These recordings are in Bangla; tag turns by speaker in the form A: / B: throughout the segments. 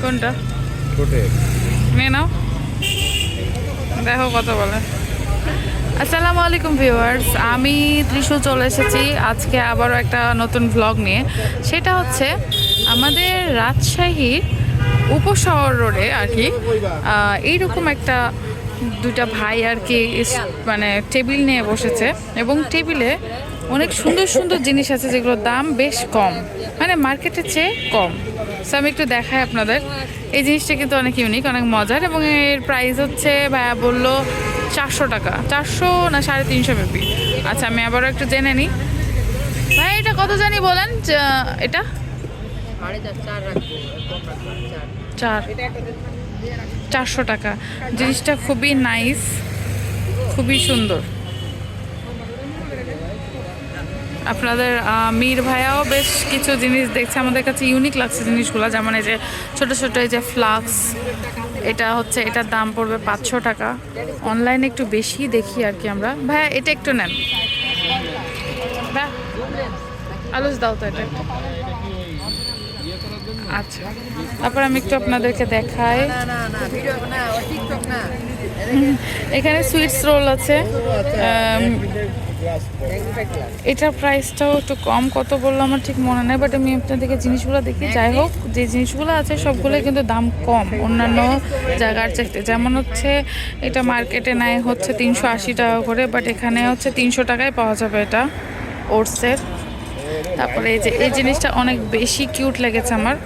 A: কোনটা নিয়ে নাও, দেখো কত বলে। আসসালামু আলাইকুম ভিউয়ার্স, আমি ত্রিশূল চলে এসেছি আজকে আবারও একটা নতুন ভ্লগ নিয়ে। সেটা হচ্ছে আমাদের রাজশাহীর উপশহর রোডে আর কি এইরকম একটা দুইটা ভাই আর কি মানে টেবিল নিয়ে বসেছে, এবং টেবিলে অনেক সুন্দর সুন্দর জিনিস আছে যেগুলোর দাম বেশ কম, মানে মার্কেটের চেয়ে কম। সো আমি একটু দেখাই আপনাদের। এই জিনিসটা কিন্তু অনেক ইউনিক, অনেক মজার, এবং এর প্রাইস হচ্ছে ভাইয়া বললো 400 টাকা, 400 না 350 মেবি। আচ্ছা আমি আবারও একটু জেনে নিই। ভাই এটা কত জানি বলেন? এটা 400 টাকা। জিনিসটা খুবই নাইস, খুবই সুন্দর। আপনাদের মীর ভাইয়াও বেশ কিছু জিনিস দেখছে, আমাদের কাছে ইউনিক লাগছে জিনিসগুলো। যেমন এই যে ছোটো ছোটো এই যে ফ্লাক্স, এটা হচ্ছে এটার দাম পড়বে 500 টাকা। অনলাইনে একটু বেশি দেখি আর কি আমরা। ভাইয়া এটা একটু নেন, আলুস দাও তো এটা একটু। আচ্ছা, তারপর আমি একটু আপনাদেরকে দেখাই। এখানে সুইটস রোল আছে, এটার প্রাইসটাও একটু কম, কত বললো আমার ঠিক মনে নেই, বাট আমি আপনাদেরকে জিনিসগুলো দেখি। যাই হোক, যে জিনিসগুলো আছে সবগুলো কিন্তু দাম কম অন্যান্য জায়গার চাইতে। যেমন হচ্ছে এটা মার্কেটে নেয় হচ্ছে 380 টাকা করে, বাট এখানে হচ্ছে 300 টাকায় পাওয়া যাবে এটা ওটসের। তারপরে এই যে এই জিনিসটা অনেক বেশি কিউট লেগেছে আমার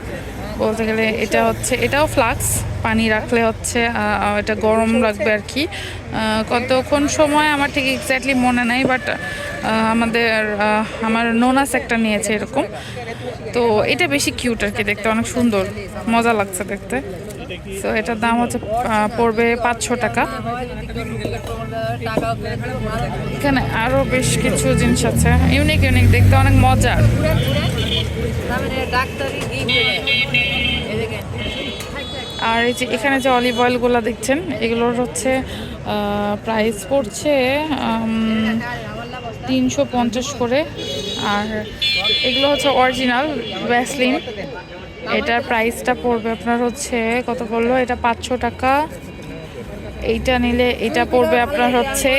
A: বলতে গেলে। এটা হচ্ছে এটাও ফ্লাক্স, পানি রাখলে হচ্ছে এটা গরম রাখবে আর কি। কতক্ষণ সময় আমার ঠিক এক্স্যাক্টলি মনে নাই, বাট আমার নোনাস একটা নিয়েছে এরকম। তো এটা বেশি কিউট আর কি, দেখতে অনেক সুন্দর, মজা লাগছে দেখতে। সো এটার দাম হচ্ছে পড়বে 500 টাকা। এখানে আরও বেশ কিছু জিনিস আছে ইউনিক ইউনিক, দেখতে অনেক মজার। আর এই যে এখানে যে অলিভ অয়েলগুলো দেখছেন, এগুলোর হচ্ছে প্রাইস পড়ছে 350 করে। আর এগুলো হচ্ছে অরিজিনাল ভ্যাসলিন, এটার প্রাইসটা পড়বে আপনার হচ্ছে কত বললো, এটা 500 টাকা। এইটা নিলে এটা পড়বে আপনার হচ্ছে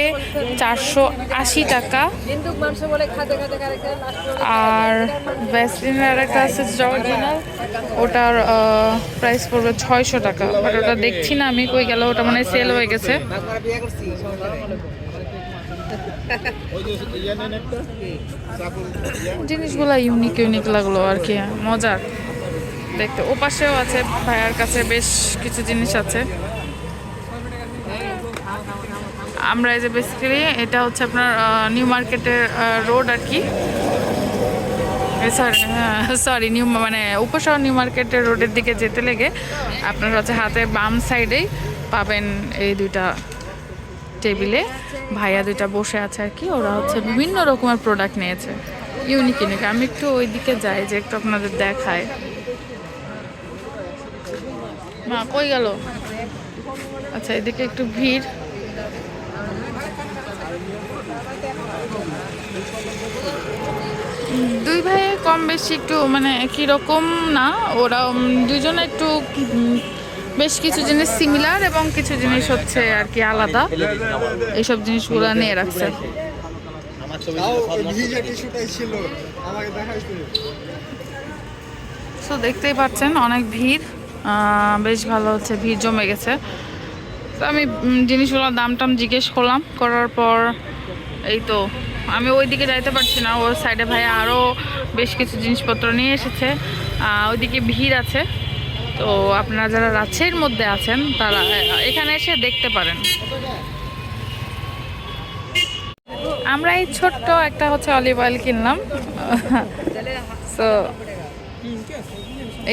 A: 480 টাকা। আর ভ্যাসলিনের আরেকটা আছে অরিজিনাল, ওটার প্রাইস পড়বে 600 টাকা, বাট ওটা দেখছি না আমি, কই গেল ওটা, মানে সেল হয়ে গেছে। জিনিসগুলো ইউনিক ইউনিক লাগলো আর কি, মজার দেখতে। ও পাশেও আছে ভাইয়ার কাছে বেশ কিছু জিনিস আছে। আমরা এই যে বেসিক্যালি এটা হচ্ছে আপনার নিউ মার্কেটের রোড আর কি, সরি নিউ মানে উপশহর নিউ মার্কেটের রোডের দিকে যেতে লেগে আপনার হচ্ছে হাতে বাম সাইডেই পাবেন এই দুইটা টেবিলে ভাইয়া দুইটা বসে আছে আর কি। ওরা হচ্ছে বিভিন্ন রকমের প্রোডাক্ট নিয়েছে, ইউনিক ইউনিক। আমি একটু ওই দিকে যাই যে একটু আপনাদের দেখায়। মা কই গেল? আচ্ছা, এদিকে একটু ভিড়। দুই ভাই কম বেশি একটু মানে একই রকম না, ওরা দুজনে একটু বেশ কিছু জিনিস সিমিলার এবং কিছু জিনিস হচ্ছে আর কি আলাদা, এইসব জিনিসগুলো নিয়ে রাখছে। তো দেখতেই পাচ্ছেন অনেক ভিড়, বেশ ভালো হচ্ছে, ভিড় জমে গেছে। তো আমি জিনিসগুলোর দাম টাম জিজ্ঞেস করলাম, করার পর এই তো আমি ওই দিকে যাইতে পারছি না, ওর সাইডে ভাই আরও বেশ কিছু জিনিসপত্র নিয়ে এসেছে, ওইদিকে ভিড় আছে। তো আপনারা যারা রাজশাহীর মধ্যে আছেন তারা এখানে এসে দেখতে পারেন। আমরা এই ছোট্ট একটা হচ্ছে অলিভ অয়েল কিনলাম। তো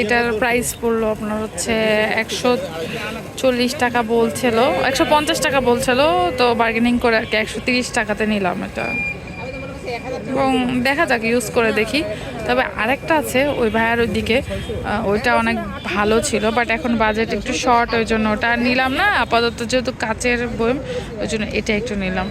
A: এটার প্রাইস পড়লো আপনার হচ্ছে 140 টাকা বলছিল, 150 টাকা বলছিল, তো বার্গেনিং করে আর কি 130 টাকাতে নিলাম এটা। এবং দেখা যাক, ইউজ করে দেখি। তবে আরেকটা আছে ওই ভাইয়ার ওইদিকে, ওইটা অনেক ভালো ছিল, বাট এখন বাজেট একটু শর্ট, ওই জন্য ওটা নিলাম না আপাতত, যেহেতু কাচের বয়ম ওই জন্য এটা একটু নিলাম।